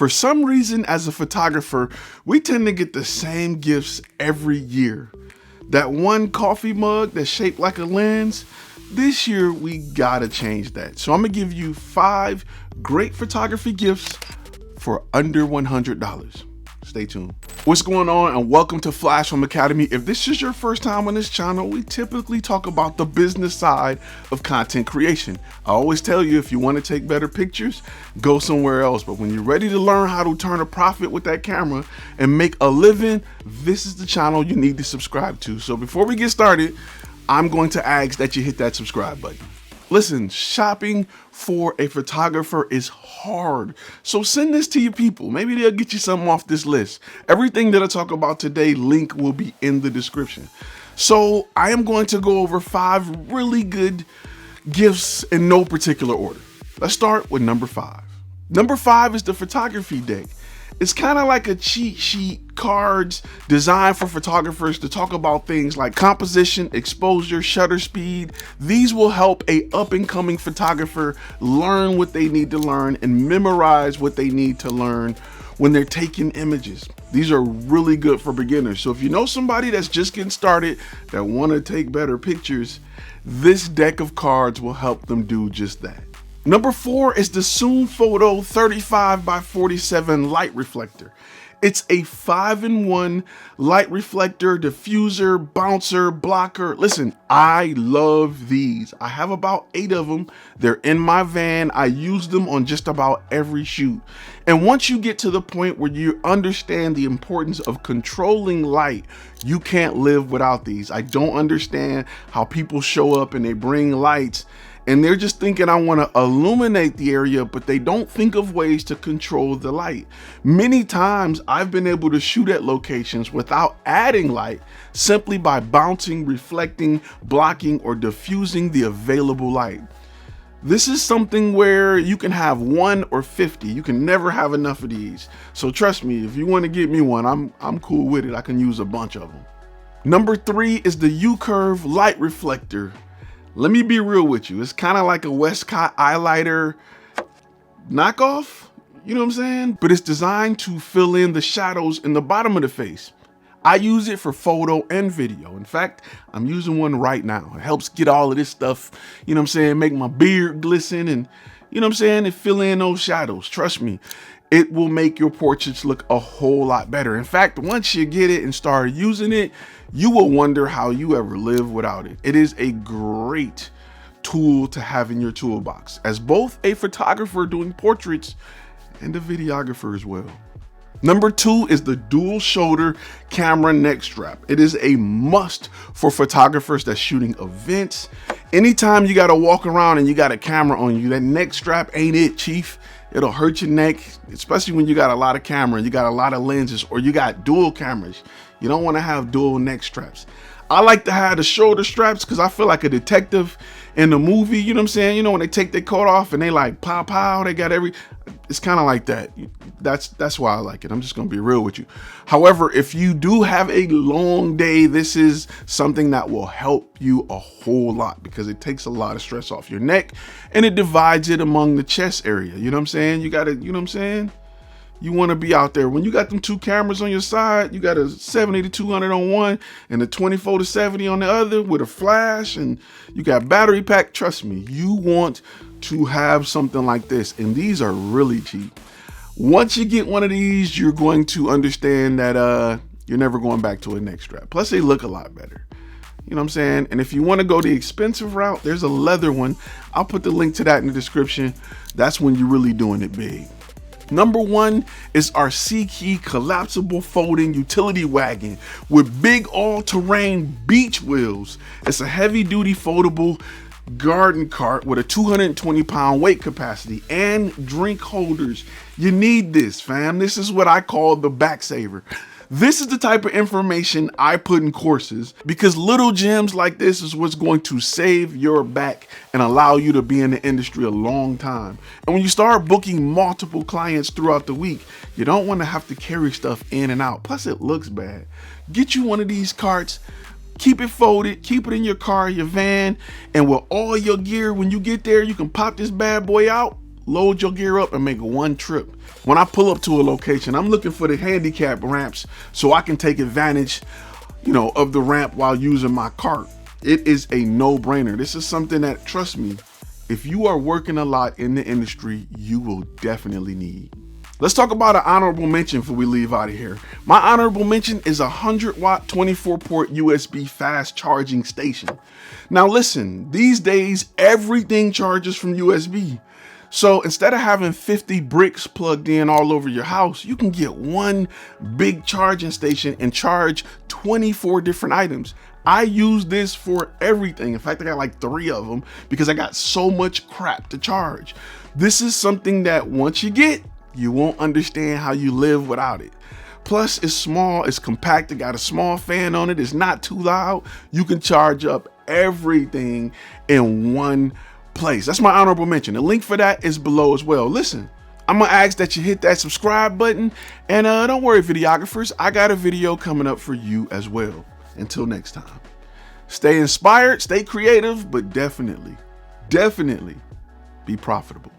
For some reason, as a photographer, we tend to get the same gifts every year. That one coffee mug that's shaped like a lens, this year we gotta change that. So I'm gonna give you 5 great photography gifts for under $100. Stay tuned. What's going on, and welcome to Flashfilm Academy. If this is your first time on this channel, we typically talk about the business side of content creation. I always tell you, if you want to take better pictures, go somewhere else. But when you're ready to learn how to turn a profit with that camera and make a living, this is the channel you need to subscribe to. So before we get started, I'm going to ask that you hit that subscribe button. Listen, shopping for a photographer is hard. So send this to your people. Maybe they'll get you something off this list. Everything that I talk about today, link will be in the description. So I am going to go over 5 really good gifts in no particular order. Let's start with number 5. Number 5 is the photography deck. It's kind of like a cheat sheet, cards designed for photographers to talk about things like composition, exposure, shutter speed. These will help a up-and-coming photographer learn what they need to learn and memorize what they need to learn when they're taking images. These are really good for beginners. So if you know somebody that's just getting started that want to take better pictures, this deck of cards will help them do just that. Number 4 is the Zoom Photo 35 by 47 Light Reflector. It's a 5-in-1 light reflector, diffuser, bouncer, blocker. Listen, I love these. I have about 8 of them. They're in my van. I use them on just about every shoot. And once you get to the point where you understand the importance of controlling light, you can't live without these. I don't understand how people show up and they bring lights and they're just thinking, I want to illuminate the area, but they don't think of ways to control the light. Many times I've been able to shoot at locations without adding light, simply by bouncing, reflecting, blocking, or diffusing the available light. This is something where you can have 1 or 50. You can never have enough of these. So trust me, if you want to get me one, I'm cool with it. I can use a bunch of them. Number 3 is the U-Curve Light Reflector. Let me be real with you. It's kind of like a Westcott eyeliner knockoff, you know what I'm saying? But it's designed to fill in the shadows in the bottom of the face. I use it for photo and video. In fact, I'm using one right now. It helps get all of this stuff, you know what I'm saying, make my beard glisten and, you know what I'm saying, and fill in those shadows. Trust me, it will make your portraits look a whole lot better. In fact, once you get it and start using it, you will wonder how you ever live without it. It is a great tool to have in your toolbox as both a photographer doing portraits and a videographer as well. Number 2 is the dual shoulder camera neck strap. It is a must for photographers that's shooting events. Anytime you got to walk around and you got a camera on you, that neck strap ain't it, chief. It'll hurt your neck, especially when you got a lot of camera, you got a lot of lenses, or you got dual cameras. You don't want to have dual neck straps. I like to have the shoulder straps because I feel like a detective in the movie, you know what I'm saying? You know, when they take their coat off and they like pow pow, they got it's kind of like that. That's why I like it. I'm just going to be real with you. However, if you do have a long day, this is something that will help you a whole lot because it takes a lot of stress off your neck and it divides it among the chest area. You know what I'm saying? You got to, you know what I'm saying? You want to be out there when you got them 2 cameras on your side. You got a 70 to 200 on one and a 24 to 70 on the other with a flash, and you got battery pack. Trust me, you want to have something like this, and these are really cheap. Once you get one of these, you're going to understand that you're never going back to a neck strap. Plus, they look a lot better. You know what I'm saying? And if you want to go the expensive route, there's a leather one. I'll put the link to that in the description. That's when you're really doing it big. Number 1 is our C-Key Collapsible Folding Utility Wagon with big all-terrain beach wheels. It's a heavy-duty foldable garden cart with a 220-pound weight capacity and drink holders. You need this, fam. This is what I call the back saver. This is the type of information I put in courses because little gems like this is what's going to save your back and allow you to be in the industry a long time. And when you start booking multiple clients throughout the week, you don't want to have to carry stuff in and out. Plus, it looks bad. Get you one of these carts, keep it folded, keep it in your car, your van, and with all your gear, when you get there, you can pop this bad boy out, load your gear up and make one trip. When I pull up to a location, I'm looking for the handicap ramps so I can take advantage, of the ramp while using my cart. It is a no-brainer. This is something that, trust me, if you are working a lot in the industry, you will definitely need. Let's talk about an honorable mention before we leave out of here. My honorable mention is a 100-watt 24-port USB fast charging station. Now listen, these days, everything charges from USB. So instead of having 50 bricks plugged in all over your house, you can get one big charging station and charge 24 different items. I use this for everything. In fact, I got like 3 of them because I got so much crap to charge. This is something that once you get, you won't understand how you live without it. Plus, it's small, it's compact, it got a small fan on it, it's not too loud. You can charge up everything in one place. That's my honorable mention. The link for that is below as well. Listen, I'm gonna ask that you hit that subscribe button, and don't worry, videographers, I got a video coming up for you as well. Until next time, stay inspired, stay creative, but definitely be profitable.